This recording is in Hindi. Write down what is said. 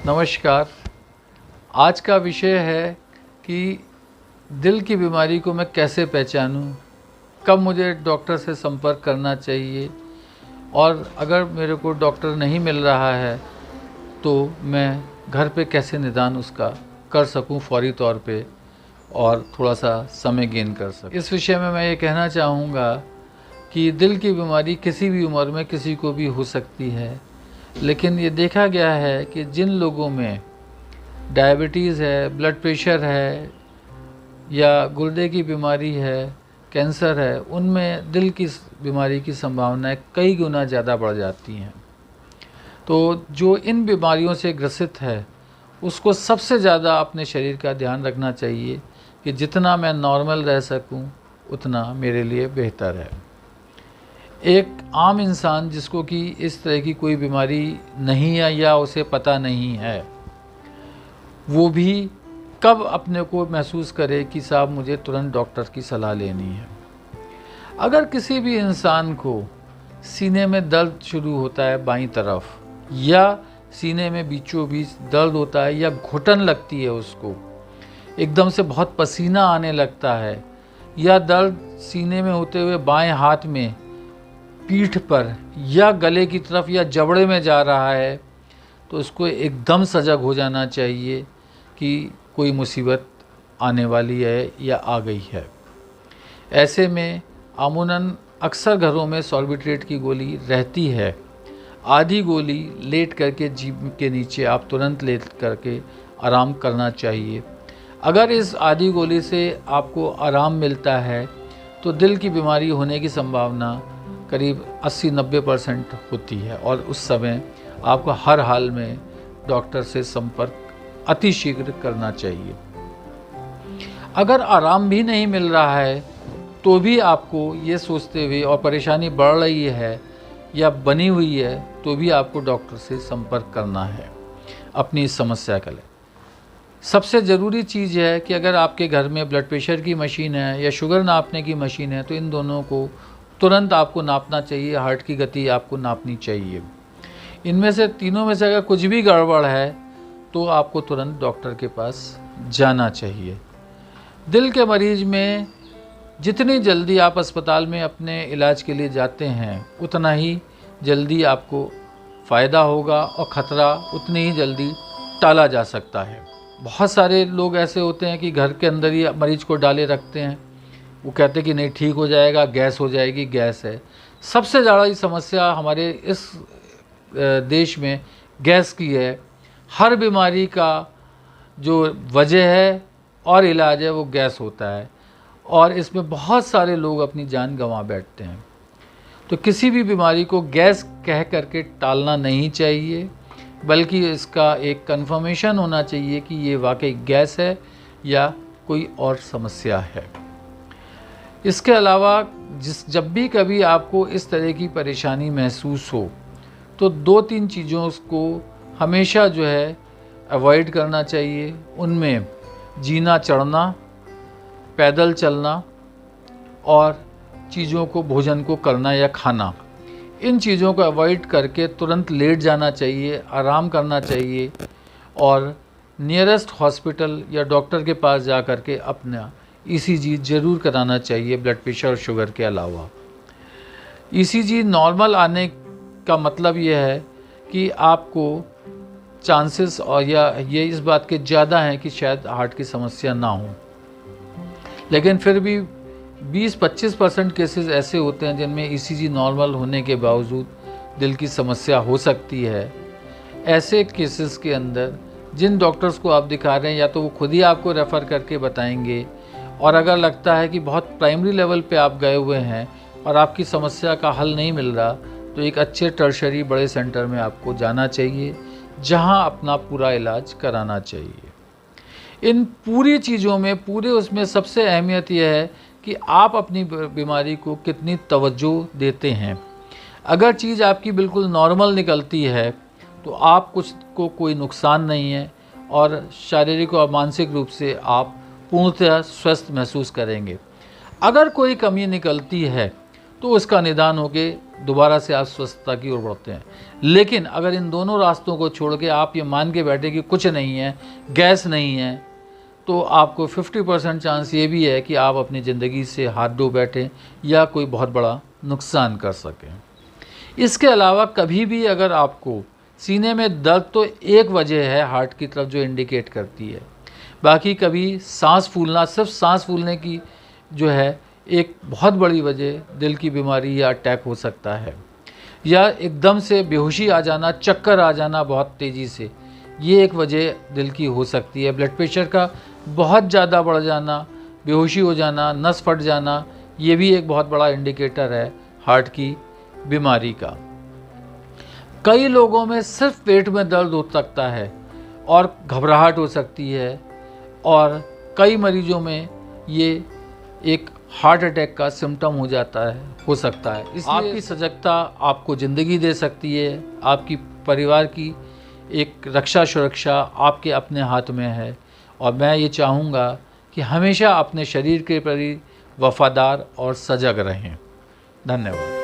नमस्कार। आज का विषय है कि दिल की बीमारी को मैं कैसे पहचानूं, कब मुझे डॉक्टर से संपर्क करना चाहिए और अगर मेरे को डॉक्टर नहीं मिल रहा है तो मैं घर पे कैसे निदान उसका कर सकूं फौरी तौर पे और थोड़ा सा समय गेन कर सकूं। इस विषय में मैं ये कहना चाहूँगा कि दिल की बीमारी किसी भी उम्र में किसी को भी हो सकती है, लेकिन ये देखा गया है कि जिन लोगों में डायबिटीज़ है, ब्लड प्रेशर है या गुर्दे की बीमारी है, कैंसर है, उनमें दिल की बीमारी की संभावनाएं कई गुना ज़्यादा बढ़ जाती हैं। तो जो इन बीमारियों से ग्रसित है उसको सबसे ज़्यादा अपने शरीर का ध्यान रखना चाहिए कि जितना मैं नॉर्मल रह सकूं उतना मेरे लिए बेहतर है। एक आम इंसान जिसको कि इस तरह की कोई बीमारी नहीं है या उसे पता नहीं है, वो भी कब अपने को महसूस करे कि साहब मुझे तुरंत डॉक्टर की सलाह लेनी है। अगर किसी भी इंसान को सीने में दर्द शुरू होता है बाईं तरफ, या सीने में बीचों बीच दर्द होता है या घुटन लगती है, उसको एकदम से बहुत पसीना आने लगता है, या दर्द सीने में होते हुए बाएं हाथ में पीठ पर या गले की तरफ या जबड़े में जा रहा है, तो उसको एकदम सजग हो जाना चाहिए कि कोई मुसीबत आने वाली है या आ गई है। ऐसे में अमूमन अक्सर घरों में सॉल्बिट्रेट की गोली रहती है। आधी गोली लेट करके जीभ के नीचे आप तुरंत लेट करके आराम करना चाहिए। अगर इस आधी गोली से आपको आराम मिलता है तो दिल की बीमारी होने की संभावना करीब 80-90% होती है और उस समय आपको हर हाल में डॉक्टर से संपर्क अतिशीघ्र करना चाहिए। अगर आराम भी नहीं मिल रहा है तो भी आपको ये सोचते हुए और परेशानी बढ़ रही है या बनी हुई है तो भी आपको डॉक्टर से संपर्क करना है अपनी इस समस्या के लिए। सबसे ज़रूरी चीज़ है कि अगर आपके घर में ब्लड प्रेशर की मशीन है या शुगर नापने की मशीन है तो इन दोनों को तुरंत आपको नापना चाहिए। हार्ट की गति आपको नापनी चाहिए। इनमें से तीनों में से अगर कुछ भी गड़बड़ है तो आपको तुरंत डॉक्टर के पास जाना चाहिए। दिल के मरीज में जितनी जल्दी आप अस्पताल में अपने इलाज के लिए जाते हैं उतना ही जल्दी आपको फ़ायदा होगा और ख़तरा उतनी ही जल्दी टाला जा सकता है। बहुत सारे लोग ऐसे होते हैं कि घर के अंदर ही मरीज को डाले रखते हैं। वो कहते हैं कि नहीं ठीक हो जाएगा, गैस हो जाएगी, गैस है। सबसे ज़्यादा ये समस्या हमारे इस देश में गैस की है। हर बीमारी का जो वजह है और इलाज है वो गैस होता है और इसमें बहुत सारे लोग अपनी जान गंवा बैठते हैं। तो किसी भी बीमारी को गैस कह करके टालना नहीं चाहिए, बल्कि इसका एक कंफर्मेशन होना चाहिए कि ये वाकई गैस है या कोई और समस्या है। इसके अलावा जब भी कभी आपको इस तरह की परेशानी महसूस हो तो 2-3 चीज़ों को हमेशा जो है अवॉइड करना चाहिए। उनमें जीना चढ़ना, पैदल चलना और चीज़ों को भोजन को करना या खाना। इन चीज़ों को अवॉइड करके तुरंत लेट जाना चाहिए, आराम करना चाहिए और नियरेस्ट हॉस्पिटल या डॉक्टर के पास जा कर के अपना ईसीजी ज़रूर कराना चाहिए। ब्लड प्रेशर और शुगर के अलावा ईसीजी नॉर्मल आने का मतलब यह है कि आपको चांसेस और या ये इस बात के ज़्यादा हैं कि शायद हार्ट की समस्या ना हो, लेकिन फिर भी 20-25% केसेस ऐसे होते हैं जिनमें ईसीजी नॉर्मल होने के बावजूद दिल की समस्या हो सकती है। ऐसे केसेस के अंदर जिन डॉक्टर्स को आप दिखा रहे हैं या तो वो खुद ही आपको रेफ़र करके बताएंगे, और अगर लगता है कि बहुत प्राइमरी लेवल पे आप गए हुए हैं और आपकी समस्या का हल नहीं मिल रहा तो एक अच्छे टर्शरी बड़े सेंटर में आपको जाना चाहिए जहां अपना पूरा इलाज कराना चाहिए। इन पूरी चीज़ों में पूरे उसमें सबसे अहमियत यह है कि आप अपनी बीमारी को कितनी तवज्जो देते हैं। अगर चीज़ आपकी बिल्कुल नॉर्मल निकलती है तो आप कुछ को कोई नुकसान नहीं है और शारीरिक और मानसिक रूप से आप पूर्णतः स्वस्थ महसूस करेंगे। अगर कोई कमी निकलती है तो उसका निदान होके दोबारा से आप स्वस्थता की ओर बढ़ते हैं। लेकिन अगर इन दोनों रास्तों को छोड़ के आप ये मान के बैठे कि कुछ नहीं है, गैस नहीं है, तो आपको 50% चांस ये भी है कि आप अपनी ज़िंदगी से हाथ धो बैठें या कोई बहुत बड़ा नुकसान कर सकें। इसके अलावा कभी भी अगर आपको सीने में दर्द, तो एक वजह है हार्ट की तरफ जो इंडिकेट करती है, बाकी कभी सांस फूलना, सिर्फ सांस फूलने की जो है एक बहुत बड़ी वजह दिल की बीमारी या अटैक हो सकता है, या एकदम से बेहोशी आ जाना, चक्कर आ जाना बहुत तेज़ी से, ये एक वजह दिल की हो सकती है। ब्लड प्रेशर का बहुत ज़्यादा बढ़ जाना, बेहोशी हो जाना, नस फट जाना, ये भी एक बहुत बड़ा इंडिकेटर है हार्ट की बीमारी का। कई लोगों में सिर्फ पेट में दर्द हो सकता है और घबराहट हो सकती है, और कई मरीजों में ये एक हार्ट अटैक का सिम्टम हो सकता है। इसलिए आपकी सजगता आपको ज़िंदगी दे सकती है, आपकी परिवार की एक रक्षा सुरक्षा आपके अपने हाथ में है। और मैं ये चाहूँगा कि हमेशा अपने शरीर के प्रति वफादार और सजग रहें। धन्यवाद।